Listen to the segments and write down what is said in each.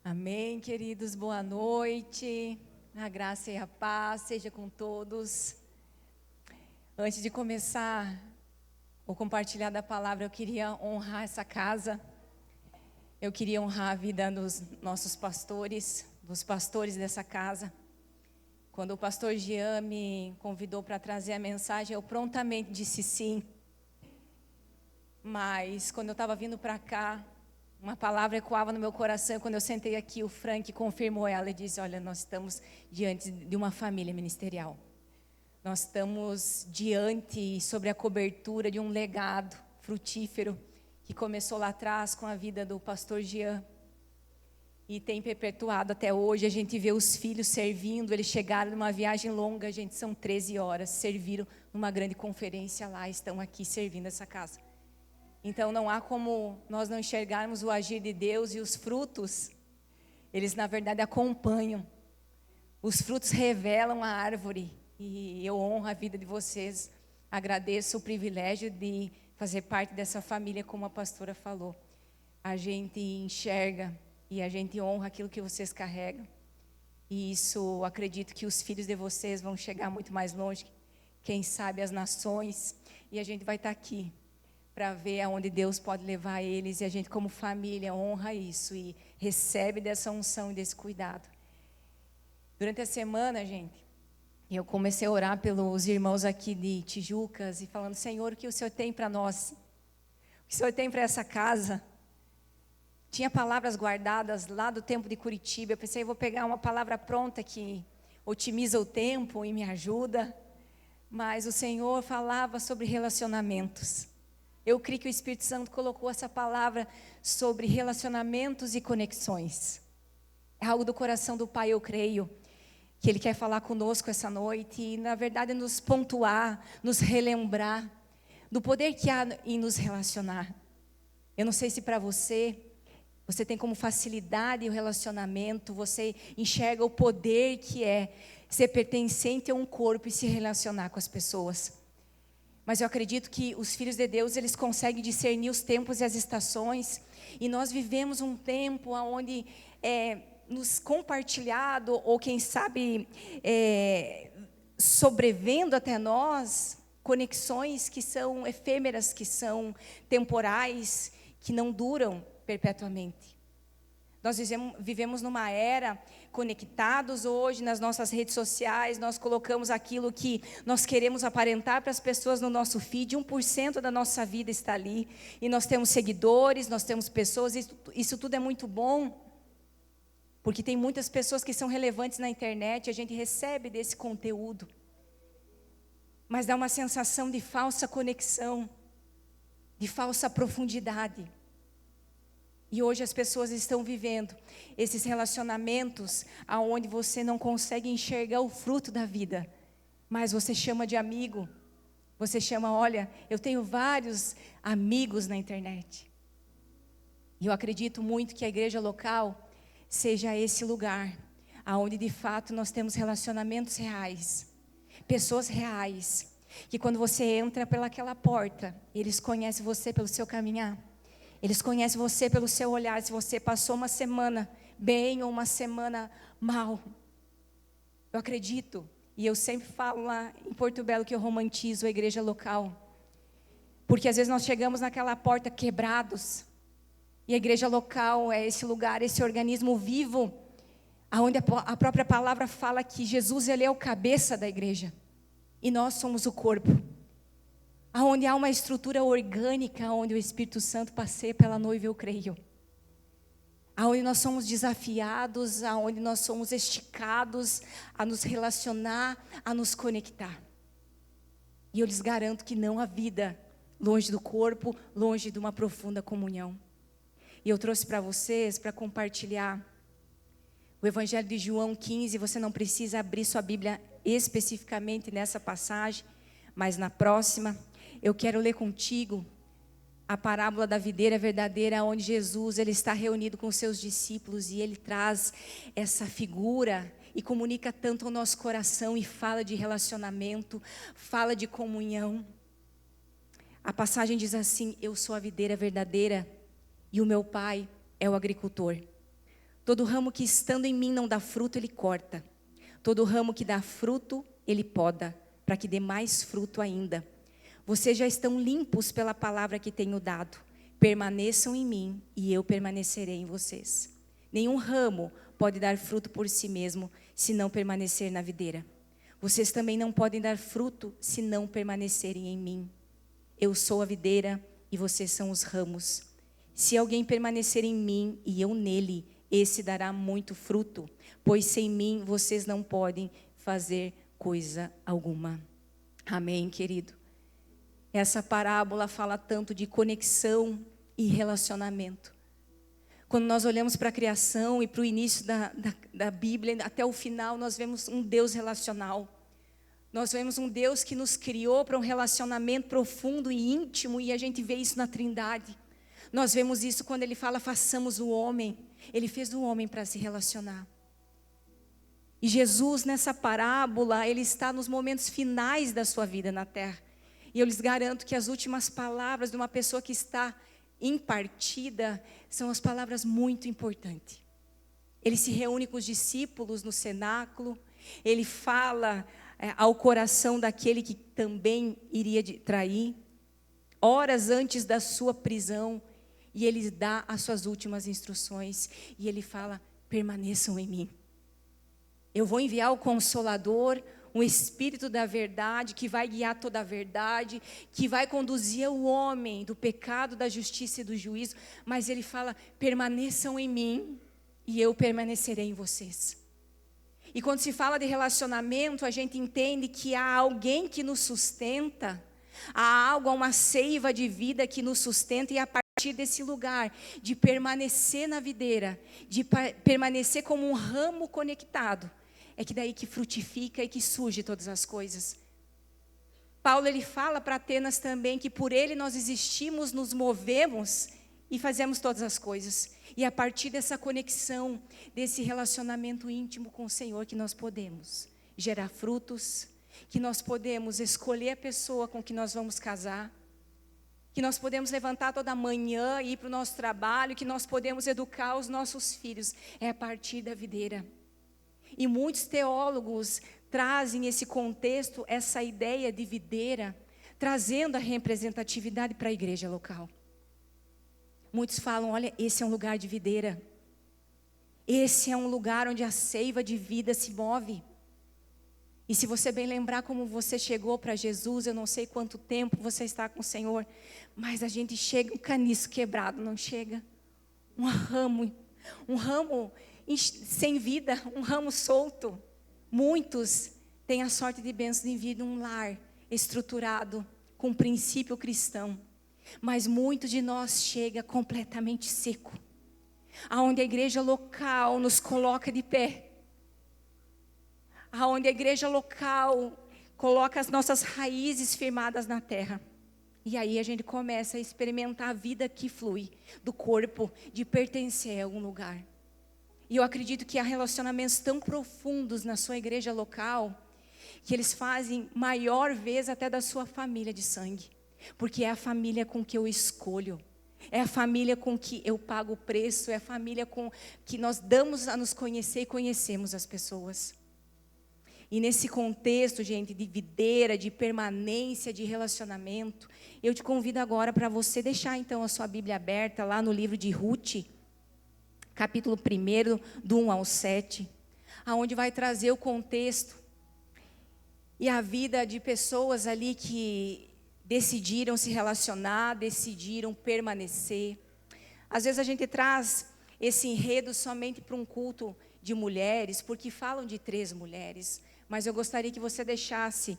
Amém, queridos, boa noite, a graça e a paz seja com todos. Antes de começar o compartilhar da palavra, eu queria honrar essa casa, eu queria honrar a vida dos nossos pastores, dos pastores dessa casa. Quando o pastor Jean me convidou para trazer a mensagem, eu prontamente disse sim, mas quando eu estava vindo para cá, uma palavra ecoava no meu coração. Quando eu sentei aqui, o Frank confirmou ela e disse: olha, nós estamos diante de uma família ministerial. Nós estamos diante, sobre a cobertura de um legado frutífero que começou lá atrás com a vida do pastor Jean e tem perpetuado até hoje. A gente vê os filhos servindo, eles chegaram numa viagem longa, gente, são 13 horas, serviram numa grande conferência lá, estão aqui servindo essa casa. Então não há como nós não enxergarmos o agir de Deus, e os frutos, eles na verdade acompanham. Os frutos revelam a árvore, e eu honro a vida de vocês. Agradeço o privilégio de fazer parte dessa família, como a pastora falou. A gente enxerga e a gente honra aquilo que vocês carregam. E isso, acredito que os filhos de vocês vão chegar muito mais longe, quem sabe as nações, e a gente vai estar aqui para ver aonde Deus pode levar eles, e a gente como família honra isso e recebe dessa unção e desse cuidado. Durante a semana, gente, eu comecei a orar pelos irmãos aqui de Tijucas e falando: Senhor, o que o Senhor tem para nós? O que o Senhor tem para essa casa? Tinha palavras guardadas lá do tempo de Curitiba. Eu pensei, eu vou pegar uma palavra pronta que otimiza o tempo e me ajuda. Mas o Senhor falava sobre relacionamentos. Eu creio que o Espírito Santo colocou essa palavra sobre relacionamentos e conexões. É algo do coração do Pai, eu creio, que Ele quer falar conosco essa noite e, na verdade, nos pontuar, nos relembrar do poder que há em nos relacionar. Eu não sei se para você tem como facilidade o relacionamento, você enxerga o poder que é ser pertencente a um corpo e se relacionar com as pessoas. Mas eu acredito que os filhos de Deus, eles conseguem discernir os tempos e as estações. E nós vivemos um tempo onde nos compartilhado, ou quem sabe sobrevendo até nós, conexões que são efêmeras, que são temporais, que não duram perpetuamente. Nós vivemos numa era conectados hoje nas nossas redes sociais, nós colocamos aquilo que nós queremos aparentar para as pessoas no nosso feed, 1% da nossa vida está ali, e nós temos seguidores, nós temos pessoas, isso tudo é muito bom, porque tem muitas pessoas que são relevantes na internet, a gente recebe desse conteúdo, mas dá uma sensação de falsa conexão, de falsa profundidade. E hoje as pessoas estão vivendo esses relacionamentos aonde você não consegue enxergar o fruto da vida, mas você chama de amigo, você chama, olha, eu tenho vários amigos na internet. E eu acredito muito que a igreja local seja esse lugar aonde de fato nós temos relacionamentos reais, pessoas reais, que quando você entra pelaquela porta, eles conhecem você pelo seu caminhar. Eles conhecem você pelo seu olhar, se você passou uma semana bem ou uma semana mal. Eu acredito, e eu sempre falo lá em Porto Belo que eu romantizo a igreja local. Porque às vezes nós chegamos naquela porta quebrados, e a igreja local é esse lugar, esse organismo vivo, onde a própria palavra fala que Jesus, ele é o cabeça da igreja, e nós somos o corpo. Onde há uma estrutura orgânica, onde o Espírito Santo passeia pela noiva, eu creio. Onde nós somos desafiados, onde nós somos esticados a nos relacionar, a nos conectar. E eu lhes garanto que não há vida longe do corpo, longe de uma profunda comunhão. E eu trouxe para vocês, para compartilhar o Evangelho de João 15, você não precisa abrir sua Bíblia especificamente nessa passagem, mas na próxima. Eu quero ler contigo a parábola da videira verdadeira, onde Jesus, ele está reunido com os seus discípulos e ele traz essa figura e comunica tanto ao nosso coração e fala de relacionamento, fala de comunhão. A passagem diz assim: eu sou a videira verdadeira e o meu pai é o agricultor. Todo ramo que estando em mim não dá fruto, ele corta. Todo ramo que dá fruto, ele poda, para que dê mais fruto ainda. Vocês já estão limpos pela palavra que tenho dado. Permaneçam em mim e eu permanecerei em vocês. Nenhum ramo pode dar fruto por si mesmo, se não permanecer na videira. Vocês também não podem dar fruto, se não permanecerem em mim. Eu sou a videira e vocês são os ramos. Se alguém permanecer em mim e eu nele, esse dará muito fruto, pois sem mim vocês não podem fazer coisa alguma. Amém, querido? Essa parábola fala tanto de conexão e relacionamento. Quando nós olhamos para a criação e para o início da Bíblia, até o final, nós vemos um Deus relacional. Nós vemos um Deus que nos criou para um relacionamento profundo e íntimo, e a gente vê isso na Trindade. Nós vemos isso quando Ele fala, façamos o homem. Ele fez o homem para se relacionar. E Jesus, nessa parábola, Ele está nos momentos finais da sua vida na terra. E eu lhes garanto que as últimas palavras de uma pessoa que está em partida são as palavras muito importantes. Ele se reúne com os discípulos no cenáculo. Ele fala ao coração daquele que também iria trair, horas antes da sua prisão. E ele dá as suas últimas instruções. E ele fala, permaneçam em mim. Eu vou enviar o Consolador, um Espírito da verdade, que vai guiar toda a verdade, que vai conduzir o homem do pecado, da justiça e do juízo. Mas ele fala, permaneçam em mim e eu permanecerei em vocês. E quando se fala de relacionamento, a gente entende que há alguém que nos sustenta, há algo, há uma seiva de vida que nos sustenta, e a partir desse lugar de permanecer na videira, de permanecer como um ramo conectado, é que daí que frutifica e que surge todas as coisas. Paulo, ele fala para Atenas também que por ele nós existimos, nos movemos e fazemos todas as coisas. E a partir dessa conexão, desse relacionamento íntimo com o Senhor, que nós podemos gerar frutos, que nós podemos escolher a pessoa com que nós vamos casar, que nós podemos levantar toda manhã e ir para o nosso trabalho, que nós podemos educar os nossos filhos. É a partir da videira. E muitos teólogos trazem esse contexto, essa ideia de videira, trazendo a representatividade para a igreja local. Muitos falam, olha, esse é um lugar de videira. Esse é um lugar onde a seiva de vida se move. E se você bem lembrar como você chegou para Jesus, eu não sei quanto tempo você está com o Senhor, mas a gente chega, um caniço quebrado, não chega? Um ramo sem vida, um ramo solto. Muitos têm a sorte de bênção de vida, um lar estruturado, com princípio cristão. Mas muitos de nós chega completamente seco. Aonde a igreja local nos coloca de pé. Aonde a igreja local coloca as nossas raízes firmadas na terra. E aí a gente começa a experimentar a vida que flui do corpo, de pertencer a algum lugar. E eu acredito que há relacionamentos tão profundos na sua igreja local, que eles fazem maior vez até da sua família de sangue. Porque é a família com que eu escolho, é a família com que eu pago o preço, é a família com que nós damos a nos conhecer e conhecemos as pessoas. E nesse contexto, gente, de videira, de permanência, de relacionamento, eu te convido agora para você deixar então a sua Bíblia aberta lá no livro de Ruth, capítulo 1, do 1 ao 7, aonde vai trazer o contexto e a vida de pessoas ali que decidiram se relacionar, decidiram permanecer. Às vezes a gente traz esse enredo somente para um culto de mulheres, porque falam de 3 mulheres, mas eu gostaria que você deixasse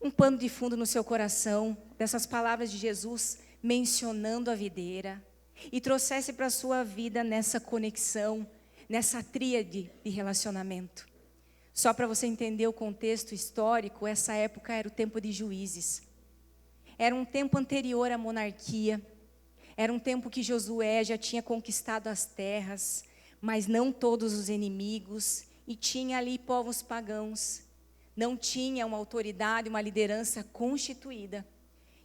um pano de fundo no seu coração, dessas palavras de Jesus mencionando a videira, e trouxesse para a sua vida nessa conexão, nessa tríade de relacionamento. Só para você entender o contexto histórico, essa época era o tempo de juízes. Era um tempo anterior à monarquia. Era um tempo que Josué já tinha conquistado as terras, mas não todos os inimigos. E tinha ali povos pagãos. Não tinha uma autoridade, uma liderança constituída.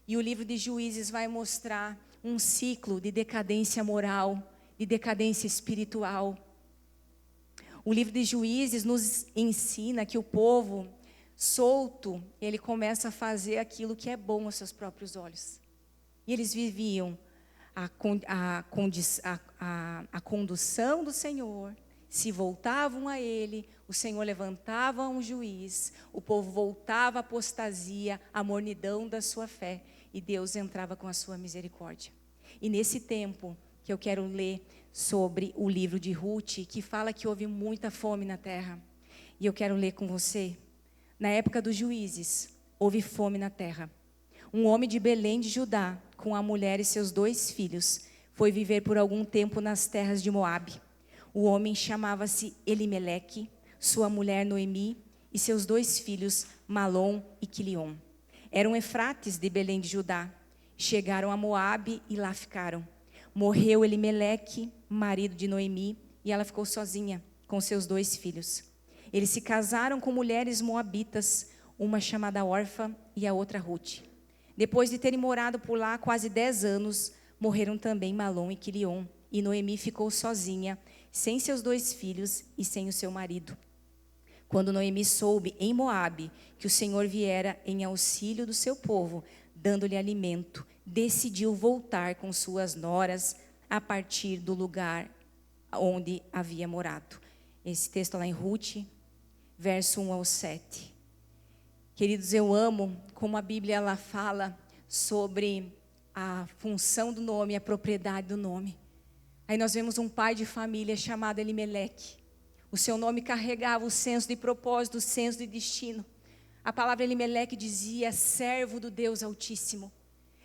E o livro de Juízes vai mostrar um ciclo de decadência moral, de decadência espiritual. O livro de Juízes nos ensina que o povo solto, ele começa a fazer aquilo que é bom aos seus próprios olhos. E eles viviam a condução do Senhor, se voltavam a Ele, o Senhor levantava um juiz, o povo voltava à apostasia, à mornidão da sua fé, e Deus entrava com a sua misericórdia. E nesse tempo que eu quero ler sobre o livro de Ruth, que fala que houve muita fome na terra, e eu quero ler com você. Na época dos juízes, houve fome na terra. Um homem de Belém de Judá, com a mulher e seus 2 filhos, foi viver por algum tempo nas terras de Moabe. O homem chamava-se Elimeleque, sua mulher Noemi e seus 2 filhos, Malom e Quilion. Eram efrates de Belém de Judá. Chegaram a Moabe e lá ficaram. Morreu Elimeleque, marido de Noemi, e ela ficou sozinha com seus 2 filhos. Eles se casaram com mulheres moabitas, uma chamada Orfa e a outra Ruth. Depois de terem morado por lá quase 10 anos, morreram também Malom e Quilion, e Noemi ficou sozinha, sem seus 2 filhos e sem o seu marido. Quando Noemi soube em Moabe que o Senhor viera em auxílio do seu povo, dando-lhe alimento, decidiu voltar com suas noras a partir do lugar onde havia morado. Esse texto lá em Ruth, verso 1 ao 7. Queridos, eu amo como a Bíblia ela fala sobre a função do nome, a propriedade do nome. Aí nós vemos um pai de família chamado Elimeleque. O seu nome carregava o senso de propósito, o senso de destino. A palavra Elimeleque dizia servo do Deus Altíssimo.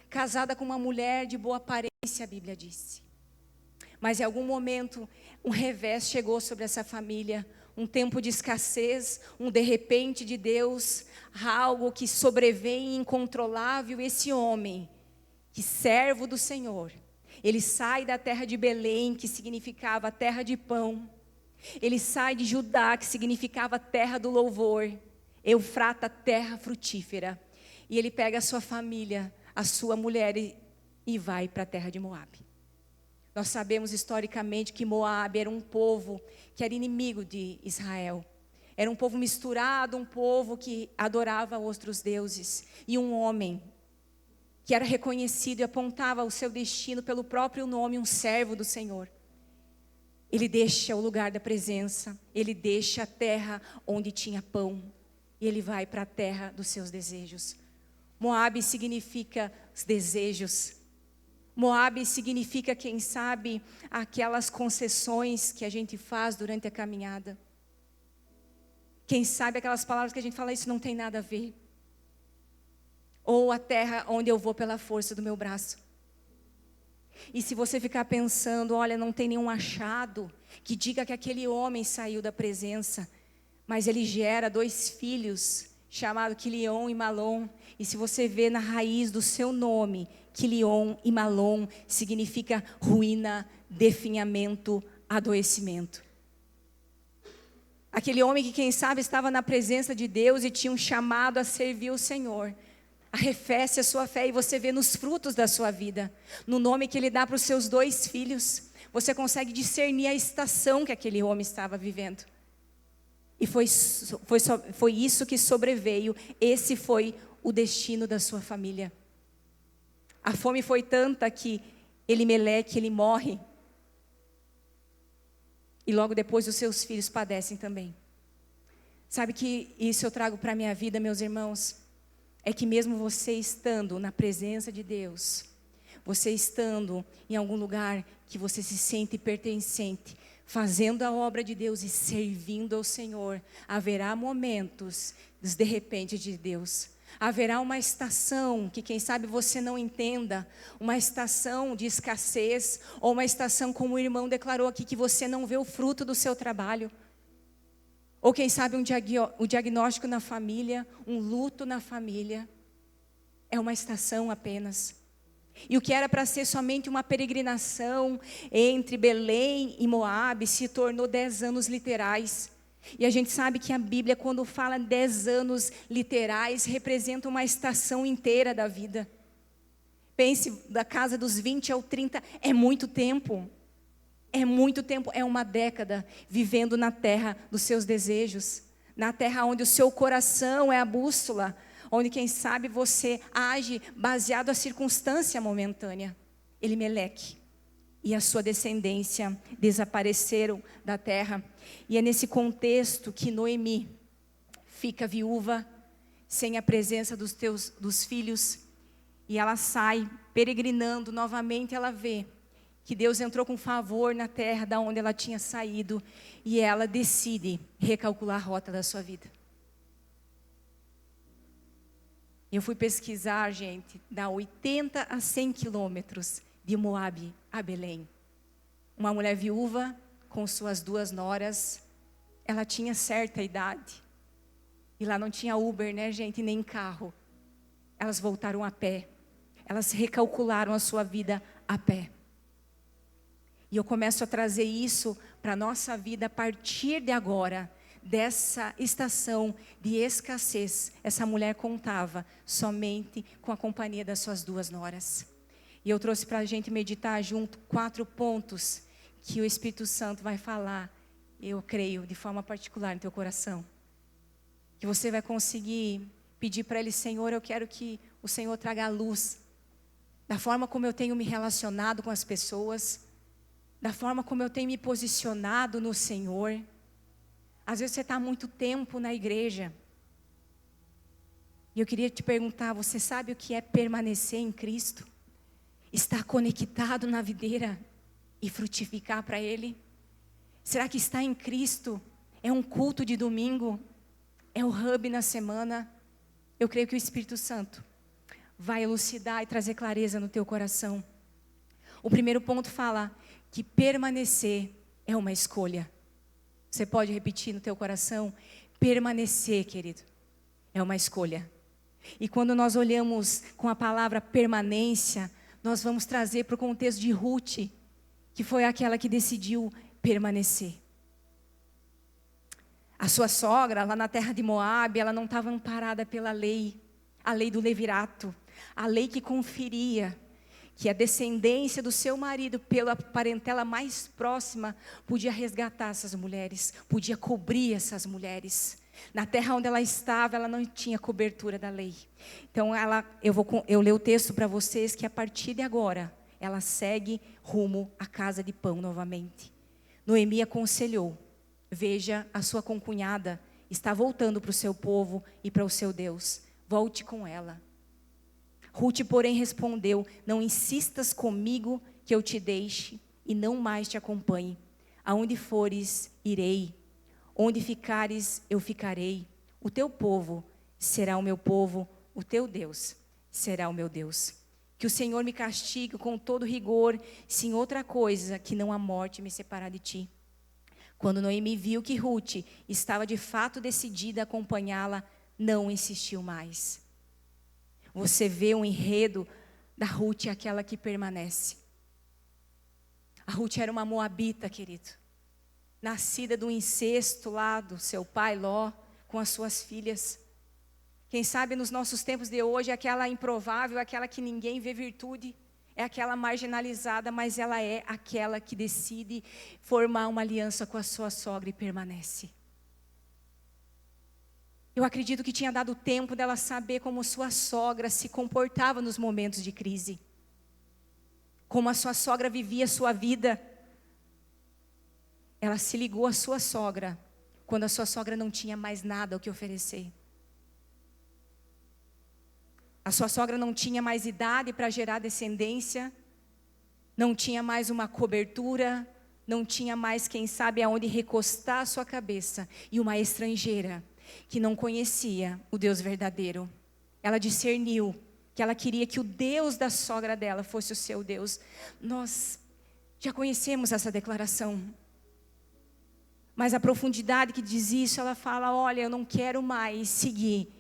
Casada com uma mulher de boa aparência, a Bíblia disse. Mas em algum momento, um revés chegou sobre essa família. Um tempo de escassez, um de repente de Deus, algo que sobrevém incontrolável. Esse homem, que servo do Senhor, ele sai da terra de Belém, que significava terra de pão. Ele sai de Judá, que significava terra do louvor. Eufrata, terra frutífera. E ele pega a sua família, a sua mulher e vai para a terra de Moabe. Nós sabemos historicamente que Moabe era um povo que era inimigo de Israel. Era um povo misturado, um povo que adorava outros deuses. E um homem que era reconhecido e apontava o seu destino pelo próprio nome, um servo do Senhor. Ele deixa o lugar da presença, ele deixa a terra onde tinha pão. E ele vai para a terra dos seus desejos. Moabe significa os desejos. Moabe significa, quem sabe, aquelas concessões que a gente faz durante a caminhada. Quem sabe aquelas palavras que a gente fala, isso não tem nada a ver. Ou a terra onde eu vou pela força do meu braço. E se você ficar pensando, olha, não tem nenhum achado que diga que aquele homem saiu da presença, mas ele gera 2 filhos, chamados Quilion e Malom. E se você vê na raiz do seu nome, Quilion e Malom significa ruína, definhamento, adoecimento. Aquele homem que, quem sabe, estava na presença de Deus e tinha um chamado a servir o Senhor. Arrefece a sua fé e você vê nos frutos da sua vida, no nome que ele dá para os seus 2 filhos. Você consegue discernir a estação que aquele homem estava vivendo. E foi isso que sobreveio, esse foi o destino da sua família. A fome foi tanta que Elimeleque, ele morre. E logo depois os seus filhos padecem também. Sabe que isso eu trago para a minha vida, meus irmãos? É que mesmo você estando na presença de Deus, você estando em algum lugar que você se sente pertencente, fazendo a obra de Deus e servindo ao Senhor, haverá momentos de repente de Deus. Haverá uma estação que quem sabe você não entenda, uma estação de escassez, ou uma estação como o irmão declarou aqui, que você não vê o fruto do seu trabalho. Ou quem sabe um diagnóstico na família, um luto na família. É uma estação apenas. E o que era para ser somente uma peregrinação entre Belém e Moabe se tornou 10 anos literais. E a gente sabe que a Bíblia, quando fala 10 anos literais, representa uma estação inteira da vida. Pense, da casa dos 20 ao 30, é muito tempo. É muito tempo, é uma década vivendo na terra dos seus desejos, na terra onde o seu coração é a bússola, onde quem sabe você age baseado na circunstância momentânea. Elimeleque e a sua descendência desapareceram da terra. E é nesse contexto que Noemi fica viúva, sem a presença dos filhos, e ela sai peregrinando novamente. Ela vê que Deus entrou com favor na terra da onde ela tinha saído, e ela decide recalcular a rota da sua vida. Eu fui pesquisar, gente, dá 80 a 100 quilômetros de Moabe a Belém. Uma mulher viúva com suas 2 noras, ela tinha certa idade, e lá não tinha Uber, né, gente, nem carro. Elas voltaram a pé, elas recalcularam a sua vida a pé. E eu começo a trazer isso para a nossa vida a partir de agora, dessa estação de escassez. Essa mulher contava somente com a companhia das suas 2 noras. E eu trouxe para a gente meditar junto 4 pontos que o Espírito Santo vai falar, eu creio, de forma particular no teu coração. Que você vai conseguir pedir para Ele: Senhor, eu quero que o Senhor traga a luz da forma como eu tenho me relacionado com as pessoas, da forma como eu tenho me posicionado no Senhor. Às vezes você está há muito tempo na igreja, e eu queria te perguntar: você sabe o que é permanecer em Cristo? Estar conectado na videira e frutificar para Ele? Será que estar em Cristo é um culto de domingo? É o hub na semana? Eu creio que o Espírito Santo vai elucidar e trazer clareza no teu coração. O primeiro ponto fala que permanecer é uma escolha. Você pode repetir no teu coração? Permanecer, querido, é uma escolha. E quando nós olhamos com a palavra permanência, nós vamos trazer para o contexto de Ruth, que foi aquela que decidiu permanecer. A sua sogra, lá na terra de Moabe, ela não estava amparada pela lei, a lei do levirato, a lei que conferia que a descendência do seu marido, pela parentela mais próxima, podia resgatar essas mulheres, podia cobrir essas mulheres. Na terra onde ela estava, ela não tinha cobertura da lei. Então, eu leio o texto para vocês, que a partir de agora, ela segue rumo à casa de pão novamente. Noemi aconselhou: veja, a sua concunhada está voltando para o seu povo e para o seu Deus. Volte com ela. Ruth, porém, respondeu: não insistas comigo que eu te deixe e não mais te acompanhe. Aonde fores, irei. Onde ficares, eu ficarei. O teu povo será o meu povo, o teu Deus será o meu Deus. Que o Senhor me castigue com todo rigor, se em outra coisa que não a morte me separar de ti. Quando Noemi viu que Ruth estava de fato decidida a acompanhá-la, não insistiu mais. Você vê o enredo da Ruth, aquela que permanece. A Ruth era uma moabita, querido, nascida do incesto lá do seu pai Ló, com as suas filhas. Quem sabe nos nossos tempos de hoje, aquela improvável, aquela que ninguém vê virtude, é aquela marginalizada, mas ela é aquela que decide formar uma aliança com a sua sogra e permanece. Eu acredito que tinha dado tempo dela saber como sua sogra se comportava nos momentos de crise. Como a sua sogra vivia a sua vida. Ela se ligou à sua sogra quando a sua sogra não tinha mais nada o que oferecer. A sua sogra não tinha mais idade para gerar descendência, não tinha mais uma cobertura, não tinha mais, quem sabe, aonde recostar a sua cabeça. E uma estrangeira que não conhecia o Deus verdadeiro. Ela discerniu que ela queria que o Deus da sogra dela fosse o seu Deus. Nós já conhecemos essa declaração. Mas a profundidade que diz isso, ela fala: olha, eu não quero mais seguir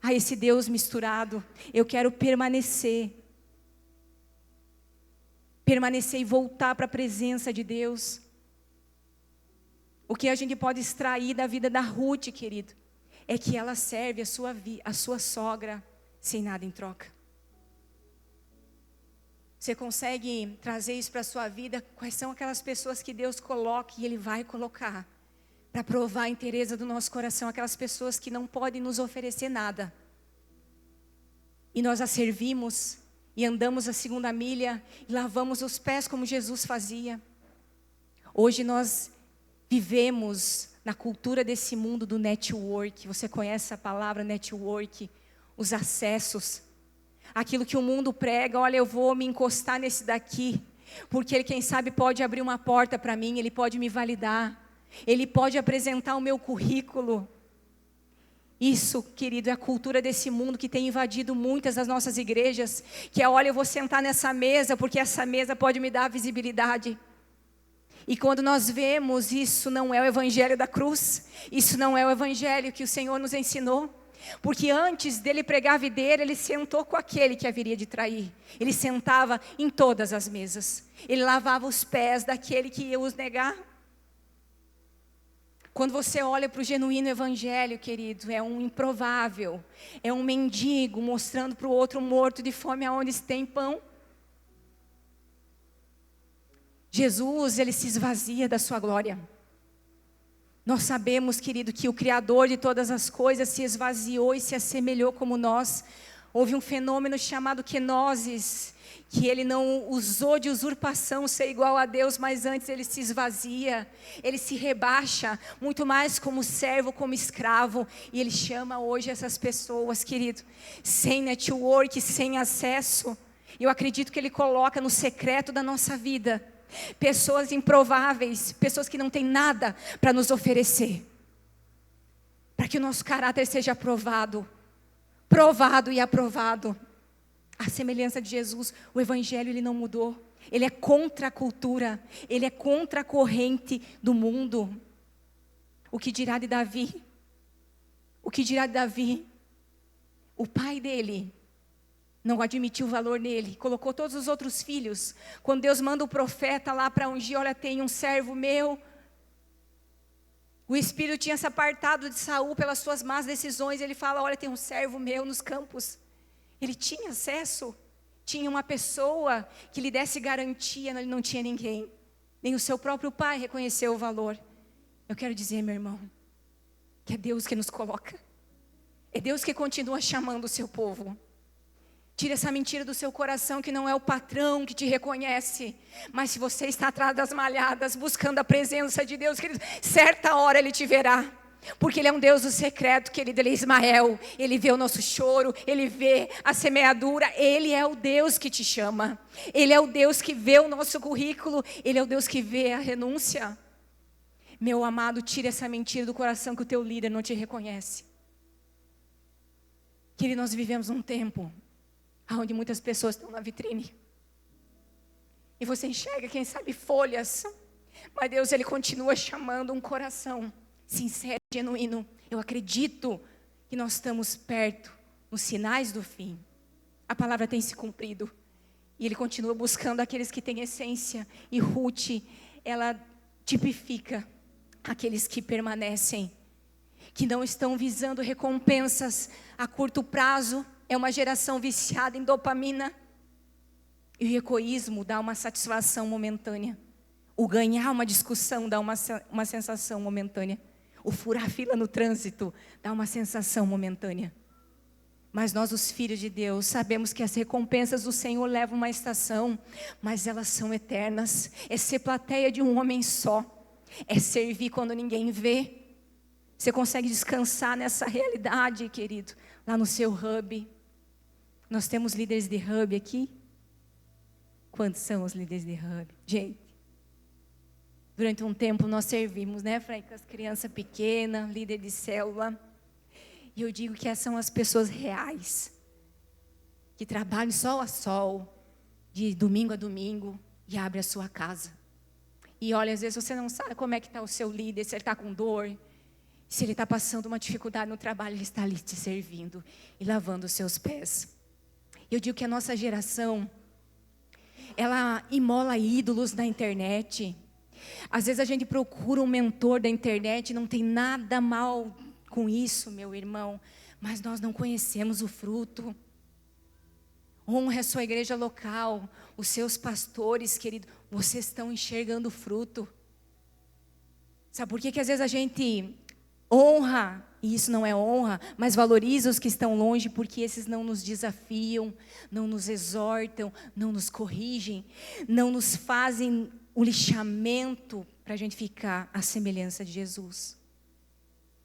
a esse Deus misturado. Eu quero permanecer. Permanecer e voltar para a presença de Deus. O que a gente pode extrair da vida da Ruth, querido, é que ela serve a sua sogra sem nada em troca. Você consegue trazer isso para a sua vida? Quais são aquelas pessoas que Deus coloca e Ele vai colocar para provar a inteireza do nosso coração? Aquelas pessoas que não podem nos oferecer nada. E nós a servimos e andamos a 2ª milha e lavamos os pés como Jesus fazia. Hoje nós vivemos na cultura desse mundo do network. Você conhece a palavra network? Os acessos. Aquilo que o mundo prega, olha, eu vou me encostar nesse daqui, porque ele, quem sabe, pode abrir uma porta para mim, ele pode me validar, ele pode apresentar o meu currículo. Isso, querido, é a cultura desse mundo que tem invadido muitas das nossas igrejas, que é, olha, eu vou sentar nessa mesa, porque essa mesa pode me dar visibilidade. E quando nós vemos, isso não é o evangelho da cruz, isso não é o evangelho que o Senhor nos ensinou. Porque antes dele pregar a videira, ele sentou com aquele que haveria de trair. Ele sentava em todas as mesas. Ele lavava os pés daquele que ia os negar. Quando você olha para o genuíno evangelho, querido, é um improvável. É um mendigo mostrando para o outro morto de fome aonde se tem pão. Jesus, ele se esvazia da sua glória. Nós sabemos, querido, que o Criador de todas as coisas se esvaziou e se assemelhou como nós. Houve um fenômeno chamado kenosis, que ele não usou de usurpação ser igual a Deus, mas antes ele se esvazia, ele se rebaixa, muito mais como servo, como escravo. E ele chama hoje essas pessoas, querido, sem network, sem acesso. Eu acredito que ele coloca no secreto da nossa vida pessoas improváveis, pessoas que não têm nada para nos oferecer, para que o nosso caráter seja provado e aprovado. A semelhança de Jesus, o evangelho ele não mudou, ele é contra a cultura, ele é contra a corrente do mundo. O que dirá de Davi? O que dirá de Davi? O pai dele não admitiu o valor nele, colocou todos os outros filhos. Quando Deus manda o profeta lá para ungir, olha, tem um servo meu. O espírito tinha se apartado de Saul pelas suas más decisões. Ele fala, olha, tem um servo meu nos campos. Ele tinha acesso, tinha uma pessoa que lhe desse garantia, ele não tinha ninguém. Nem o seu próprio pai reconheceu o valor. Eu quero dizer, meu irmão, que é Deus que nos coloca. É Deus que continua chamando o seu povo. Tira essa mentira do seu coração que não é o patrão que te reconhece. Mas se você está atrás das malhadas, buscando a presença de Deus, querido, certa hora Ele te verá. Porque Ele é um Deus do secreto, querido, Ele é Ismael. Ele vê o nosso choro, Ele vê a semeadura. Ele é o Deus que te chama. Ele é o Deus que vê o nosso currículo. Ele é o Deus que vê a renúncia. Meu amado, tira essa mentira do coração que o teu líder não te reconhece. Querido, nós vivemos um tempo onde muitas pessoas estão na vitrine. E você enxerga, quem sabe, folhas. Mas Deus, Ele continua chamando um coração sincero e genuíno. Eu acredito que nós estamos perto, nos sinais do fim. A palavra tem se cumprido. E Ele continua buscando aqueles que têm essência. E Ruth, ela tipifica aqueles que permanecem, que não estão visando recompensas a curto prazo. É uma geração viciada em dopamina. E o egoísmo dá uma satisfação momentânea. O ganhar uma discussão dá uma sensação momentânea. O furar fila no trânsito dá uma sensação momentânea. Mas nós, os filhos de Deus, sabemos que as recompensas do Senhor levam uma estação, mas elas são eternas. É ser plateia de um homem só. É servir quando ninguém vê. Você consegue descansar nessa realidade, querido, lá no seu hub. Nós temos líderes de hub aqui. Quantos são os líderes de hub? Gente, durante um tempo nós servimos, né, Frank, com as crianças pequenas, líder de célula. E eu digo que essas são as pessoas reais, que trabalham sol a sol, de domingo a domingo, e abrem a sua casa. E olha, às vezes você não sabe como é que está o seu líder, se ele está com dor, se ele está passando uma dificuldade no trabalho, ele está ali te servindo e lavando os seus pés. Eu digo que a nossa geração, ela imola ídolos na internet. Às vezes a gente procura um mentor da internet, não tem nada mal com isso, meu irmão, mas nós não conhecemos o fruto. Honre a sua igreja local, os seus pastores, querido. Vocês estão enxergando o fruto. Sabe por que que às vezes a gente honra, e isso não é honra, mas valoriza os que estão longe, porque esses não nos desafiam, não nos exortam, não nos corrigem, não nos fazem o lixamento para a gente ficar à semelhança de Jesus.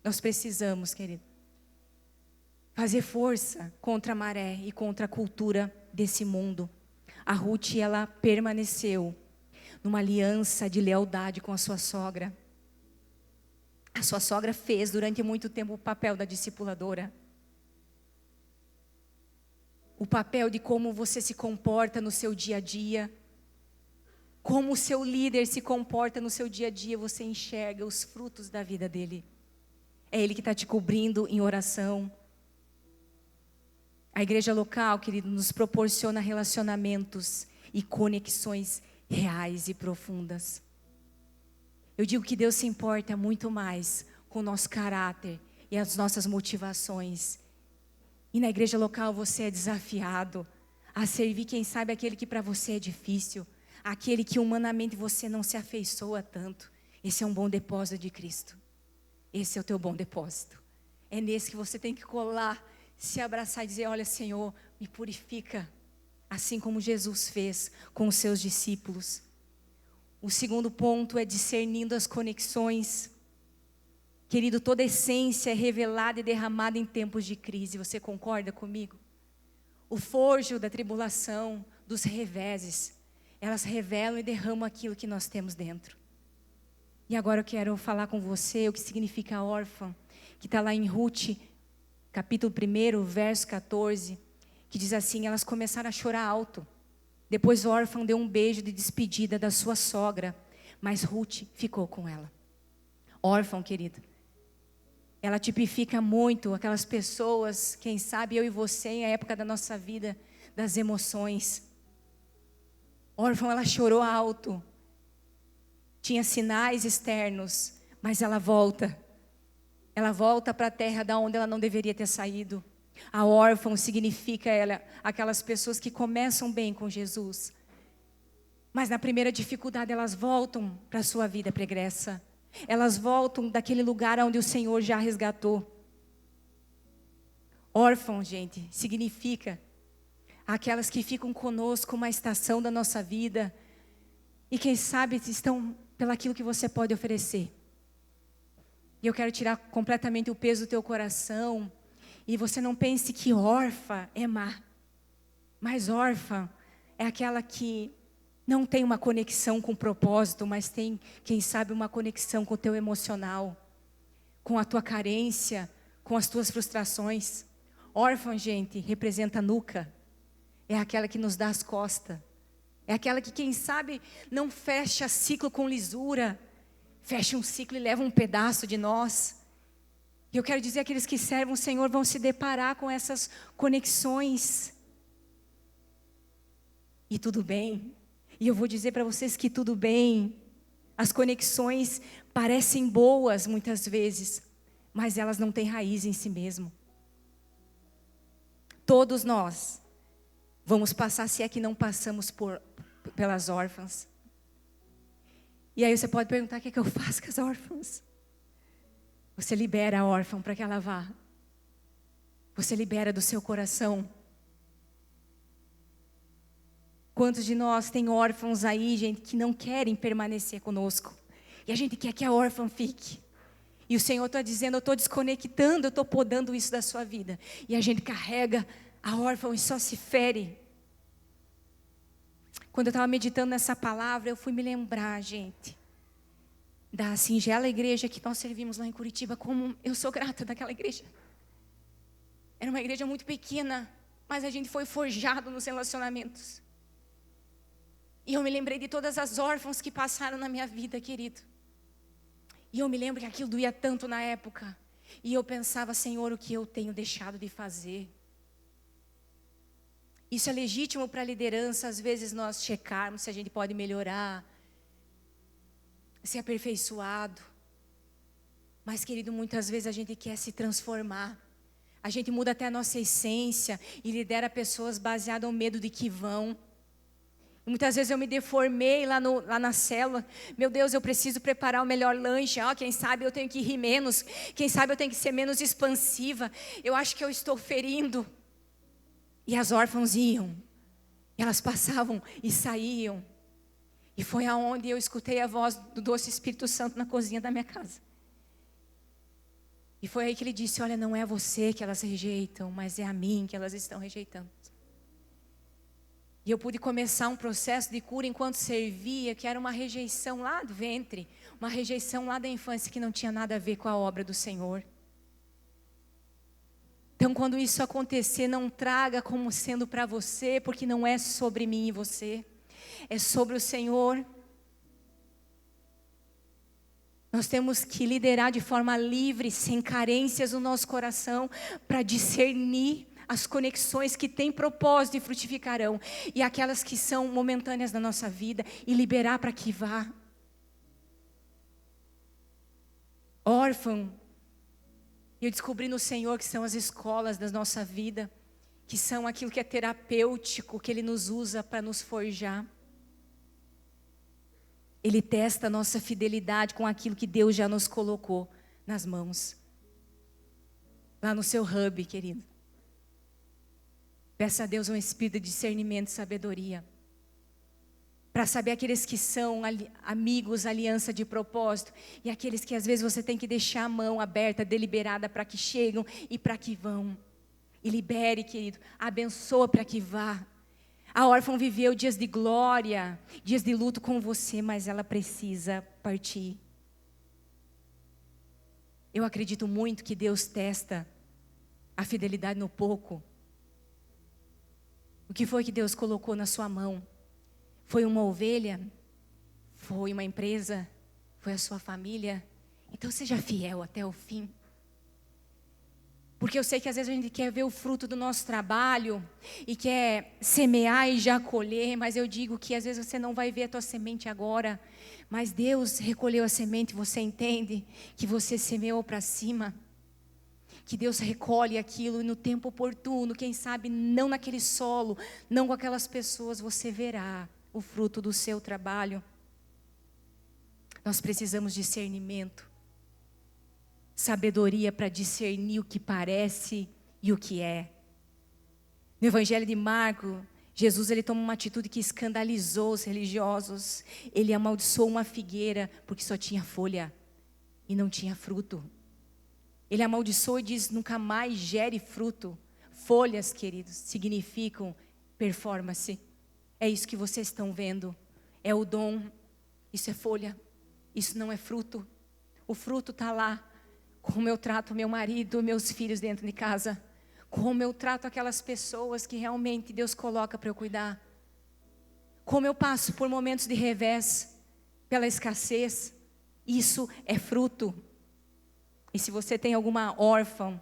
Nós precisamos, querido, fazer força contra a maré e contra a cultura desse mundo. A Ruth, ela permaneceu numa aliança de lealdade com a sua sogra. A sua sogra fez durante muito tempo o papel da discipuladora. O papel de como você se comporta no seu dia a dia. Como o seu líder se comporta no seu dia a dia, você enxerga os frutos da vida dele. É ele que está te cobrindo em oração. A igreja local, querido, nos proporciona relacionamentos e conexões reais e profundas. Eu digo que Deus se importa muito mais com o nosso caráter e as nossas motivações. E na igreja local você é desafiado a servir, quem sabe, aquele que para você é difícil, aquele que humanamente você não se afeiçoa tanto. Esse é um bom depósito de Cristo. Esse é o teu bom depósito. É nesse que você tem que colar, se abraçar e dizer: olha, Senhor, me purifica, assim como Jesus fez com os seus discípulos. O segundo ponto é discernindo as conexões. Querido, toda essência é revelada e derramada em tempos de crise. Você concorda comigo? O forjo da tribulação, dos reveses, elas revelam e derramam aquilo que nós temos dentro. E agora eu quero falar com você o que significa órfã, que está lá em Ruth, capítulo 1, verso 14, que diz assim: elas começaram a chorar alto. Depois o órfão deu um beijo de despedida da sua sogra, mas Ruth ficou com ela. Órfão, querido, ela tipifica muito aquelas pessoas, quem sabe eu e você, em a época da nossa vida, das emoções. Órfão, ela chorou alto. Tinha sinais externos, mas ela volta. Ela volta para a terra da onde ela não deveria ter saído. A órfã significa aquelas pessoas que começam bem com Jesus, mas na primeira dificuldade elas voltam para a sua vida pregressa. Elas voltam daquele lugar onde o Senhor já resgatou. Órfão, gente, significa aquelas que ficam conosco uma estação da nossa vida e quem sabe estão pelaquilo que você pode oferecer. E eu quero tirar completamente o peso do teu coração. E você não pense que órfã é má. Mas órfã é aquela que não tem uma conexão com o propósito, mas tem, quem sabe, uma conexão com o teu emocional, com a tua carência, com as tuas frustrações. Órfã, gente, representa a nuca. É aquela que nos dá as costas. É aquela que, quem sabe, não fecha ciclo com lisura. Fecha um ciclo e leva um pedaço de nós. E eu quero dizer, aqueles que servem o Senhor vão se deparar com essas conexões. E tudo bem. E eu vou dizer para vocês que tudo bem. As conexões parecem boas muitas vezes, mas elas não têm raiz em si mesmo. Todos nós vamos passar, se é que não passamos pelas órfãs. E aí você pode perguntar: o que é que eu faço com as órfãs? Você libera a órfã para que ela vá. Você libera do seu coração. Quantos de nós tem órfãos aí, gente, que não querem permanecer conosco? E a gente quer que a órfã fique. E o Senhor está dizendo: eu estou desconectando, eu estou podando isso da sua vida. E a gente carrega a órfã e só se fere. Quando eu estava meditando nessa palavra, eu fui me lembrar, gente, da singela igreja que nós servimos lá em Curitiba. Como eu sou grata daquela igreja. Era uma igreja muito pequena, mas a gente foi forjado nos relacionamentos. E eu me lembrei de todas as órfãs que passaram na minha vida, querido. E eu me lembro que aquilo doía tanto na época. E eu pensava: Senhor, o que eu tenho deixado de fazer? Isso é legítimo para a liderança, às vezes nós checarmos se a gente pode melhorar, ser aperfeiçoado. Mas, querido, muitas vezes a gente quer se transformar. A gente muda até a nossa essência e lidera pessoas baseadas no medo de que vão. Muitas vezes eu me deformei lá na célula. Meu Deus, eu preciso preparar o melhor lanche. Quem sabe eu tenho que rir menos. Quem sabe eu tenho que ser menos expansiva. Eu acho que eu estou ferindo. E as órfãs iam. Elas passavam e saíam. E foi aonde eu escutei a voz do doce Espírito Santo na cozinha da minha casa. E foi aí que ele disse: olha, não é a você que elas rejeitam, mas é a mim que elas estão rejeitando. E eu pude começar um processo de cura enquanto servia, que era uma rejeição lá do ventre, uma rejeição lá da infância que não tinha nada a ver com a obra do Senhor. Então, quando isso acontecer, não traga como sendo para você, porque não é sobre mim e você, é sobre o Senhor. Nós temos que liderar de forma livre, sem carências no nosso coração, para discernir as conexões que têm propósito e frutificarão, e aquelas que são momentâneas na nossa vida, e liberar para que vá. Órfão, eu descobri no Senhor que são as escolas da nossa vida, que são aquilo que é terapêutico, que Ele nos usa para nos forjar. Ele testa a nossa fidelidade com aquilo que Deus já nos colocou nas mãos. Lá no seu hub, querido. Peça a Deus um espírito de discernimento e sabedoria. Para saber aqueles que são amigos, aliança de propósito. E aqueles que às vezes você tem que deixar a mão aberta, deliberada, para que chegam e para que vão. E libere, querido. Abençoa para que vá. A órfã viveu dias de glória, dias de luto com você, mas ela precisa partir. Eu acredito muito que Deus testa a fidelidade no pouco. O que foi que Deus colocou na sua mão? Foi uma ovelha? Foi uma empresa? Foi a sua família? Então seja fiel até o fim. Porque eu sei que às vezes a gente quer ver o fruto do nosso trabalho e quer semear e já colher, mas eu digo que às vezes você não vai ver a tua semente agora, mas Deus recolheu a semente, você entende que você semeou para cima, que Deus recolhe aquilo no tempo oportuno, quem sabe não naquele solo, não com aquelas pessoas, você verá o fruto do seu trabalho. Nós precisamos de discernimento. Sabedoria para discernir o que parece e o que é. No Evangelho de Marcos, Jesus ele toma uma atitude que escandalizou os religiosos. Ele amaldiçoou uma figueira porque só tinha folha e não tinha fruto. Ele amaldiçoou e diz: nunca mais gere fruto. Folhas, queridos, significam performance. É isso que vocês estão vendo. É o dom. Isso é folha. Isso não é fruto. O fruto está lá. Como eu trato meu marido, meus filhos dentro de casa. Como eu trato aquelas pessoas que realmente Deus coloca para eu cuidar. Como eu passo por momentos de revés, pela escassez. Isso é fruto. E se você tem alguma órfã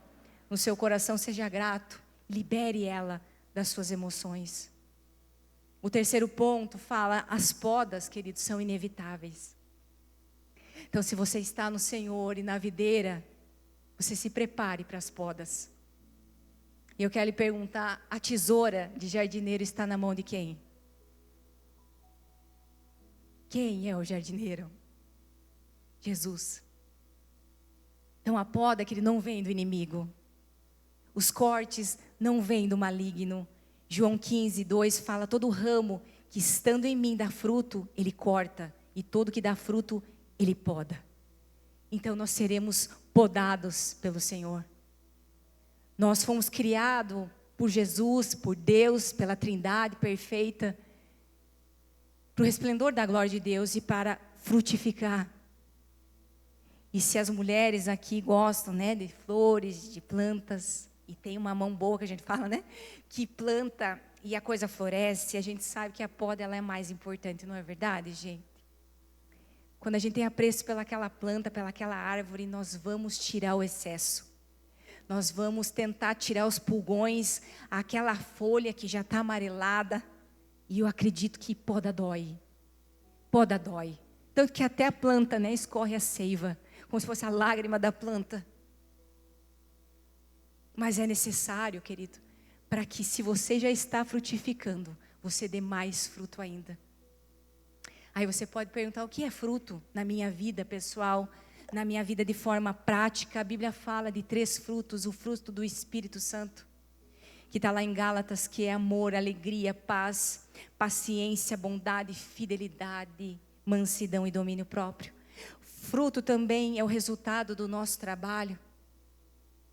no seu coração, seja grato. Libere ela das suas emoções. O terceiro ponto fala: as podas, queridos, são inevitáveis. Então, se você está no Senhor e na videira, você se prepare para as podas. E eu quero lhe perguntar: a tesoura de jardineiro está na mão de quem? Quem é o jardineiro? Jesus. Então a poda que ele não vem do inimigo. Os cortes não vêm do maligno. João 15:2 fala: todo ramo que estando em mim dá fruto, ele corta. E todo que dá fruto, ele poda. Então nós seremos podados pelo Senhor. Nós fomos criados por Jesus, por Deus, pela Trindade perfeita, para o resplendor da glória de Deus e para frutificar. E se as mulheres aqui gostam, né, de flores, de plantas, e tem uma mão boa que a gente fala, né, que planta e a coisa floresce, a gente sabe que a poda ela é mais importante, não é verdade, gente? Quando a gente tem apreço pelaquela planta, pelaquela árvore, nós vamos tirar o excesso. Nós vamos tentar tirar os pulgões, aquela folha que já está amarelada. E eu acredito que poda dói. Poda dói. Tanto que até a planta, né, escorre a seiva, como se fosse a lágrima da planta. Mas é necessário, querido, para que, se você já está frutificando, você dê mais fruto ainda. Aí você pode perguntar: o que é fruto na minha vida pessoal, na minha vida de forma prática? A Bíblia fala de 3 frutos: o fruto do Espírito Santo, que está lá em Gálatas, que é amor, alegria, paz, paciência, bondade, fidelidade, mansidão e domínio próprio. Fruto também é o resultado do nosso trabalho,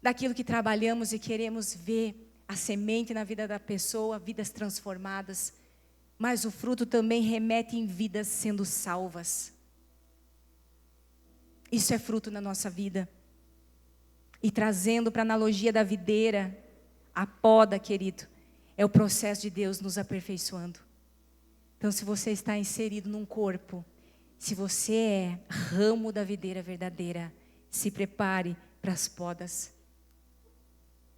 daquilo que trabalhamos e queremos ver a semente na vida da pessoa, vidas transformadas. Mas o fruto também remete em vidas sendo salvas. Isso é fruto na nossa vida. E trazendo para a analogia da videira, a poda, querido, é o processo de Deus nos aperfeiçoando. Então, se você está inserido num corpo, se você é ramo da videira verdadeira, se prepare para as podas.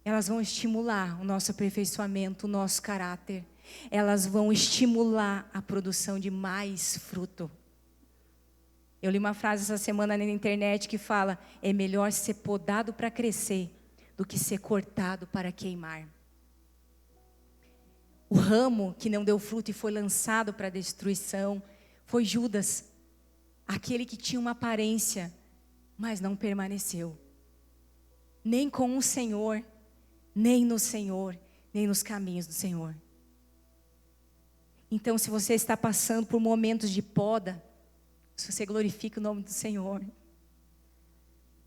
Elas vão estimular o nosso aperfeiçoamento, o nosso caráter. Elas vão estimular a produção de mais fruto. Eu li uma frase essa semana na internet que fala: é melhor ser podado para crescer do que ser cortado para queimar. O ramo que não deu fruto e foi lançado para a destruição foi Judas, aquele que tinha uma aparência, mas não permaneceu. Nem com o Senhor, nem no Senhor, nem nos caminhos do Senhor. Então, se você está passando por momentos de poda, se você glorifica o nome do Senhor,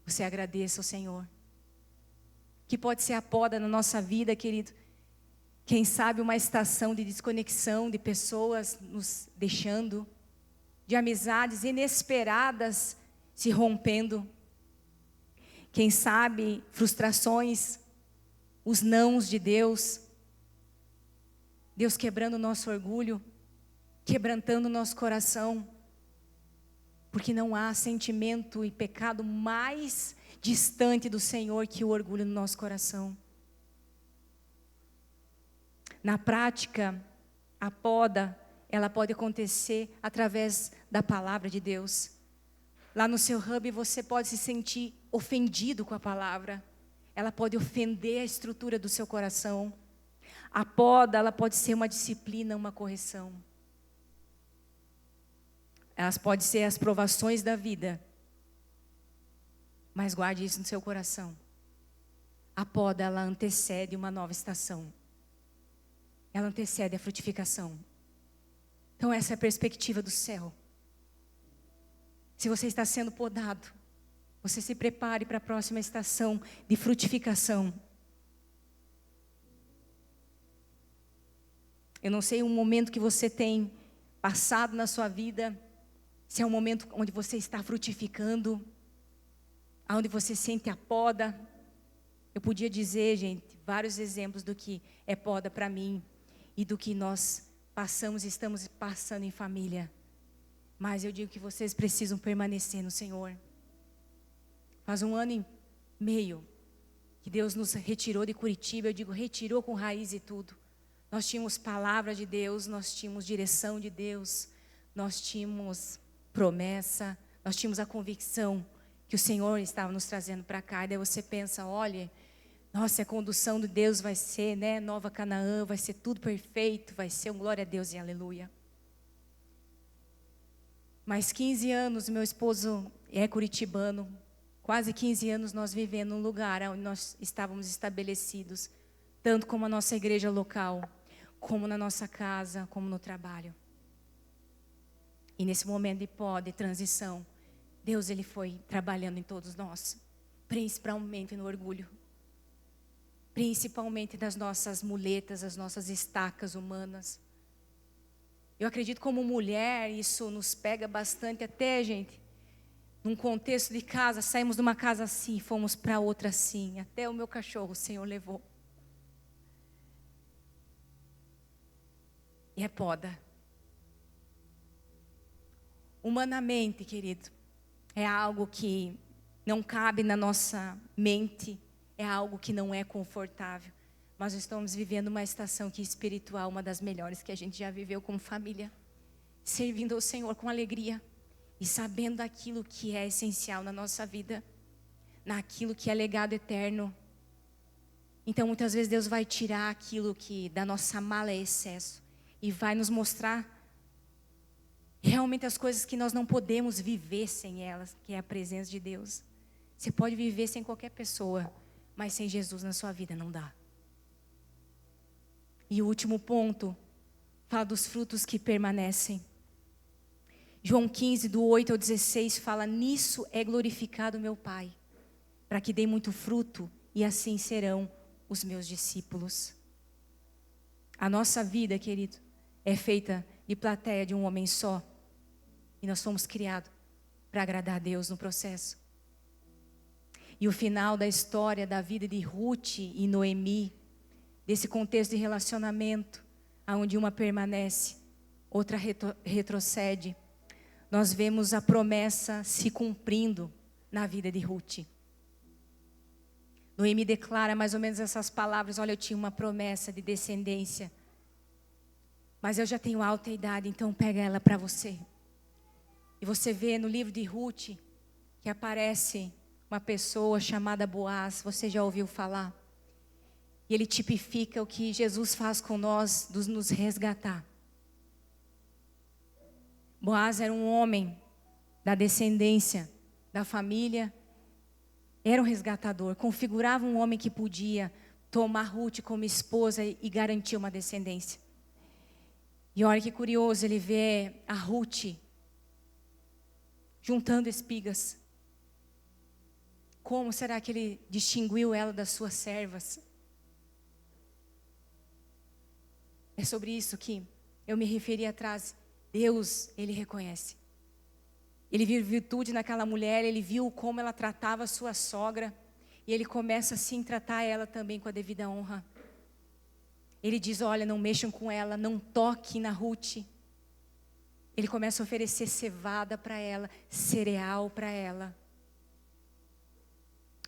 você agradeça ao Senhor. Que pode ser a poda na nossa vida, querido. Quem sabe uma estação de desconexão, de pessoas nos deixando, de amizades inesperadas se rompendo. Quem sabe frustrações, os nãos de Deus. Deus quebrando o nosso orgulho, quebrantando o nosso coração. Porque não há sentimento e pecado mais distante do Senhor que o orgulho no nosso coração. Na prática, a poda, ela pode acontecer através da palavra de Deus. Lá no seu hub você pode se sentir ofendido com a palavra. Ela pode ofender a estrutura do seu coração. A poda, ela pode ser uma disciplina, uma correção. Elas podem ser as provações da vida. Mas guarde isso no seu coração. A poda, ela antecede uma nova estação. Ela antecede a frutificação. Então essa é a perspectiva do céu. Se você está sendo podado, você se prepare para a próxima estação de frutificação. Eu não sei o momento que você tem passado na sua vida, se é um momento onde você está frutificando, onde você sente a poda. Eu podia dizer, gente, vários exemplos do que é poda para mim e do que nós passamos e estamos passando em família. Mas eu digo que vocês precisam permanecer no Senhor. Faz 1 ano e meio que Deus nos retirou de Curitiba. Eu digo, retirou com raiz e tudo. Nós tínhamos palavra de Deus, nós tínhamos direção de Deus, nós tínhamos promessa, nós tínhamos a convicção que o Senhor estava nos trazendo para cá. E daí você pensa, olha, nossa, a condução de Deus vai ser, né, Nova Canaã, vai ser tudo perfeito, vai ser um glória a Deus e aleluia. Mais 15 anos, meu esposo é curitibano, quase 15 anos nós vivendo num lugar onde nós estávamos estabelecidos, tanto como a nossa igreja local, como na nossa casa, como no trabalho. E nesse momento de poda, de transição, Deus ele foi trabalhando em todos nós, principalmente no orgulho, principalmente das nossas muletas, as nossas estacas humanas. Eu acredito como mulher, isso nos pega bastante até, gente, num contexto de casa, saímos de uma casa assim, fomos para outra assim, até o meu cachorro o Senhor levou. E é poda. Humanamente, querido, é algo que não cabe na nossa mente, é algo que não é confortável. Mas estamos vivendo uma estação que espiritual, uma das melhores que a gente já viveu como família. Servindo ao Senhor com alegria e sabendo aquilo que é essencial na nossa vida, naquilo que é legado eterno. Então, muitas vezes, Deus vai tirar aquilo que da nossa mala é excesso e vai nos mostrar realmente as coisas que nós não podemos viver sem elas, que é a presença de Deus. Você pode viver sem qualquer pessoa, mas sem Jesus na sua vida não dá. E o último ponto, fala dos frutos que permanecem. João 15, do 8 ao 16, fala: nisso é glorificado meu Pai, para que dê muito fruto, e assim serão os meus discípulos. A nossa vida, querido, é feita de plateia de um homem só. E nós fomos criados para agradar a Deus no processo. E o final da história da vida de Ruth e Noemi, desse contexto de relacionamento, onde uma permanece, outra retrocede, nós vemos a promessa se cumprindo na vida de Ruth. Noemi declara mais ou menos essas palavras: olha, eu tinha uma promessa de descendência, mas eu já tenho alta idade, então pega ela para você. E você vê no livro de Ruth que aparece uma pessoa chamada Boaz. Você já ouviu falar? E ele tipifica o que Jesus faz com nós, de nos resgatar. Boaz era um homem da descendência, da família. Era um resgatador, configurava um homem que podia tomar Ruth como esposa e garantir uma descendência. E olha que curioso, ele vê a Ruth juntando espigas. Como será que ele distinguiu ela das suas servas? É sobre isso que eu me referi atrás. Deus, Ele reconhece. Ele viu virtude naquela mulher, Ele viu como ela tratava a sua sogra. E Ele começa assim a tratar ela também com a devida honra. Ele diz: olha, não mexam com ela, não toquem na Ruth. Ele começa a oferecer cevada para ela, cereal para ela.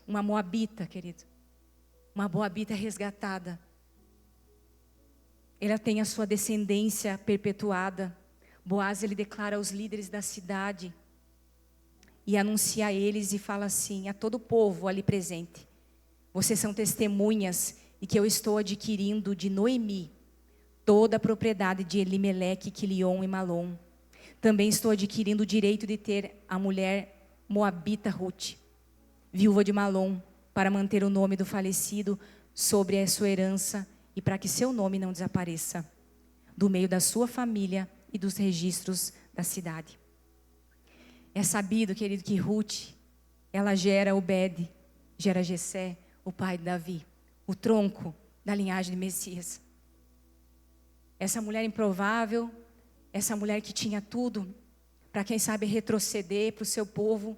Uma moabita, querido. Uma moabita resgatada. Ela tem a sua descendência perpetuada. Boaz, ele declara aos líderes da cidade e anuncia a eles e fala assim a todo o povo ali presente: vocês são testemunhas de que eu estou adquirindo de Noemi toda a propriedade de Elimeleque, Quilion e Malom. Também estou adquirindo o direito de ter a mulher moabita Ruth, viúva de Malom, para manter o nome do falecido sobre a sua herança e para que seu nome não desapareça do meio da sua família e dos registros da cidade. É sabido, querido, que Ruth, ela gera Obed, gera Jessé, o pai de Davi, o tronco da linhagem de Messias. Essa mulher improvável, essa mulher que tinha tudo para, quem sabe, retroceder para o seu povo,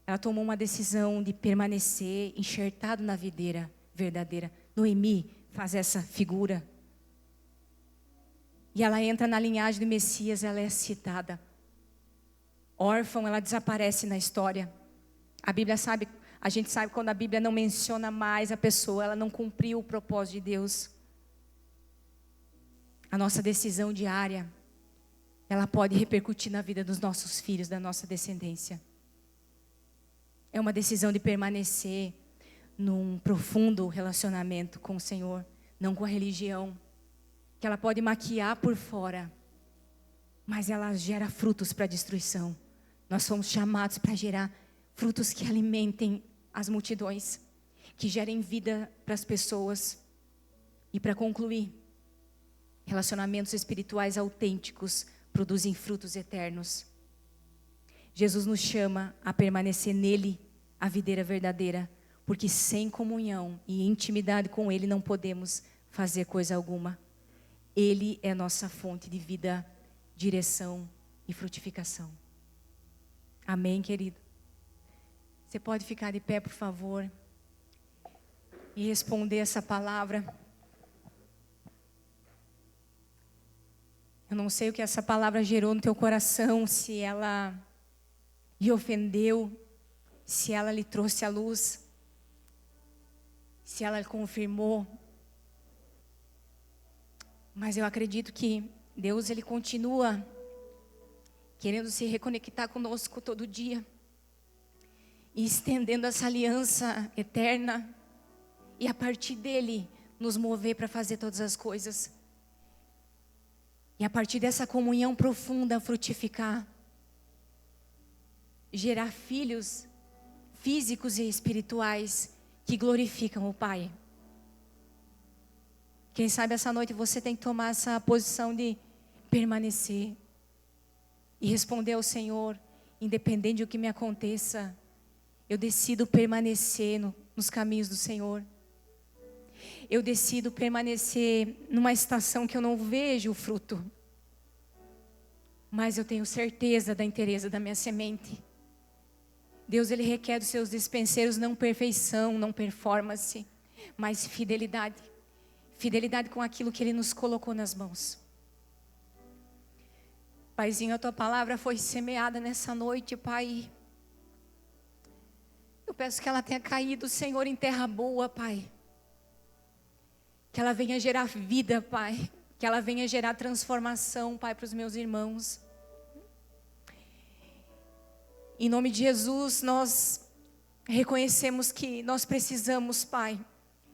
ela tomou uma decisão de permanecer enxertado na videira verdadeira. Noemi faz essa figura. E ela entra na linhagem do Messias, ela é citada. Órfã, ela desaparece na história. A gente sabe quando a Bíblia não menciona mais a pessoa, ela não cumpriu o propósito de Deus. A nossa decisão diária, ela pode repercutir na vida dos nossos filhos, da nossa descendência. É uma decisão de permanecer num profundo relacionamento com o Senhor, não com a religião, que ela pode maquiar por fora, mas ela gera frutos para a destruição. Nós somos chamados para gerar frutos que alimentem as multidões, que gerem vida para as pessoas. E para concluir, relacionamentos espirituais autênticos produzem frutos eternos. Jesus nos chama a permanecer nele, a videira verdadeira, porque sem comunhão e intimidade com ele não podemos fazer coisa alguma. Ele é nossa fonte de vida, direção e frutificação. Amém, querido? Você pode ficar de pé, por favor, e responder essa palavra. Eu não sei o que essa palavra gerou no teu coração, se ela lhe ofendeu, se ela lhe trouxe à luz, se ela lhe confirmou. Mas eu acredito que Deus, Ele continua querendo se reconectar conosco todo dia. E estendendo essa aliança eterna. e a partir dele nos mover para fazer todas as coisas. E a partir dessa comunhão profunda frutificar, gerar filhos físicos e espirituais que glorificam o Pai. Quem sabe essa noite você tem que tomar essa posição de permanecer e responder ao Senhor, independente do que me aconteça, eu decido permanecer nos caminhos do Senhor. Eu decido permanecer numa estação que eu não vejo o fruto, mas eu tenho certeza da inteireza da minha semente. Deus, Ele requer dos seus dispenseiros não perfeição, não performance, mas fidelidade. Fidelidade com aquilo que Ele nos colocou nas mãos. Paizinho, a Tua palavra foi semeada nessa noite, Pai. Eu peço que ela tenha caído, Senhor, em terra boa, Pai. Que ela venha gerar vida, Pai. Que ela venha gerar transformação, Pai, para os meus irmãos. Em nome de Jesus, nós reconhecemos que nós precisamos, Pai,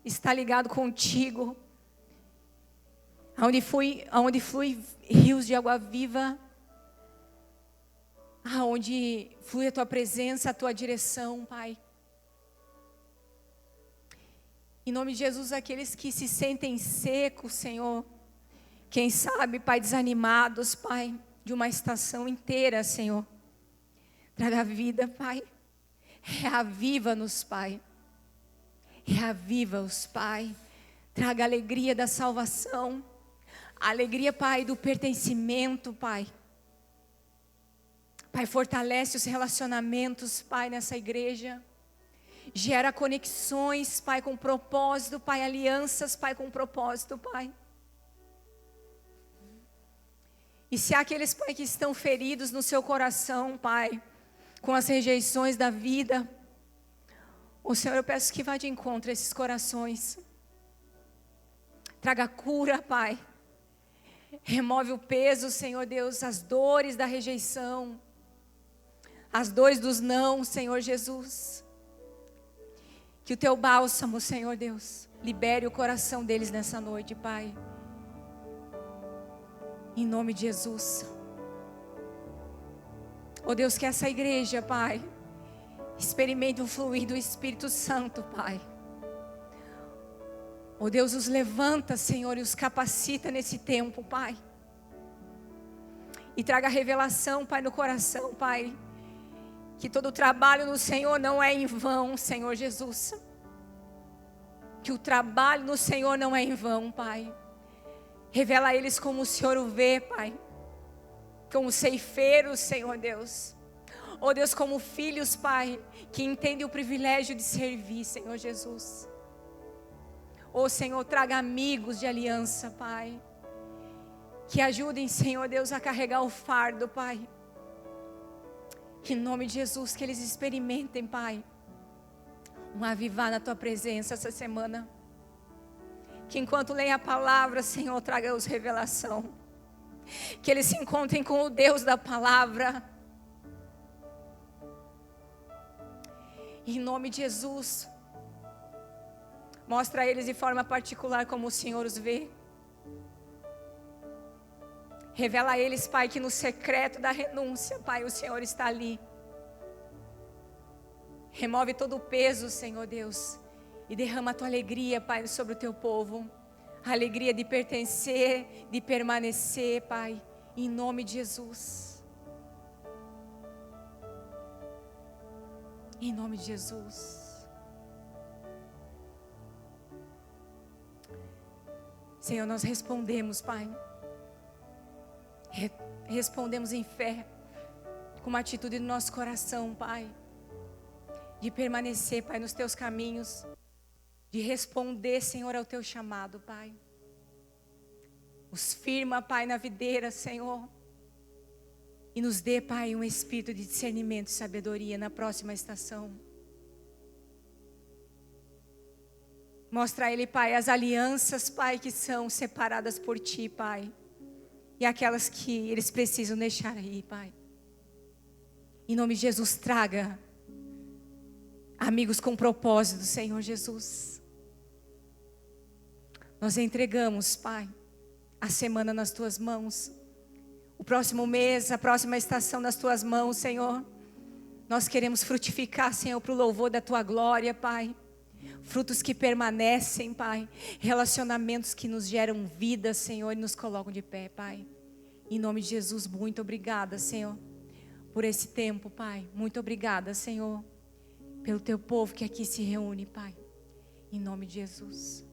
estar ligado contigo. Aonde flui rios de água viva, aonde flui a Tua presença, a Tua direção, Pai. Em nome de Jesus, aqueles que se sentem secos, Senhor, quem sabe, Pai, desanimados, Pai, de uma estação inteira, Senhor, traga vida, Pai, reaviva-nos, Pai, reaviva-os, Pai, traga a alegria da salvação, a alegria, Pai, do pertencimento, Pai. Pai, fortalece os relacionamentos, Pai, nessa igreja. Gera conexões, Pai, com propósito, Pai, alianças, Pai, com propósito, Pai. E se há aqueles, Pai, que estão feridos no seu coração, Pai, com as rejeições da vida, o Senhor, eu peço que vá de encontro a esses corações. Traga cura, Pai. Remove o peso, Senhor Deus, as dores da rejeição, as dores dos não, Senhor Jesus. Que o Teu bálsamo, Senhor Deus, libere o coração deles nessa noite, Pai. Em nome de Jesus. Oh Deus, que essa igreja, Pai, experimente o fluir do Espírito Santo, Pai. Oh Deus, os levanta, Senhor, e os capacita nesse tempo, Pai. E traga revelação, Pai, no coração, Pai. Que todo o trabalho no Senhor não é em vão, Senhor Jesus. Que o trabalho no Senhor não é em vão, Pai. Revela a eles como o Senhor o vê, Pai. Como ceifeiros, Senhor Deus. Oh Deus, como filhos, Pai, que entendem o privilégio de servir, Senhor Jesus. Oh Senhor, traga amigos de aliança, Pai. Que ajudem, Senhor Deus, a carregar o fardo, Pai. Em nome de Jesus, que eles experimentem, Pai, um avivar na Tua presença essa semana. Que enquanto leem a palavra, Senhor, traga-os revelação. Que eles se encontrem com o Deus da palavra. Em nome de Jesus, mostra a eles de forma particular como o Senhor os vê. Revela a eles, Pai, que no secreto da renúncia, Pai, o Senhor está ali. Remove todo o peso, Senhor Deus, e derrama a Tua alegria, Pai, sobre o Teu povo. A alegria de pertencer, de permanecer, Pai, em nome de Jesus. Em nome de Jesus. Senhor, nós respondemos, Pai. Respondemos em fé, com uma atitude no nosso coração, Pai, de permanecer, Pai, nos Teus caminhos, de responder, Senhor, ao Teu chamado, Pai. Os firma, Pai, na videira, Senhor, e nos dê, Pai, um espírito de discernimento e sabedoria na próxima estação. Mostra a Ele, Pai, as alianças, Pai, que são separadas por Ti, Pai. E aquelas que eles precisam deixar aí, Pai. Em nome de Jesus, traga amigos com propósito, Senhor Jesus. Nós entregamos, Pai, a semana nas Tuas mãos. O próximo mês, a próxima estação nas Tuas mãos, Senhor. Nós queremos frutificar, Senhor, para o louvor da Tua glória, Pai. Frutos que permanecem, Pai. Relacionamentos que nos geram vida, Senhor, e nos colocam de pé, Pai. Em nome de Jesus, muito obrigada, Senhor, por esse tempo, Pai. Muito obrigada, Senhor, pelo Teu povo que aqui se reúne, Pai. Em nome de Jesus.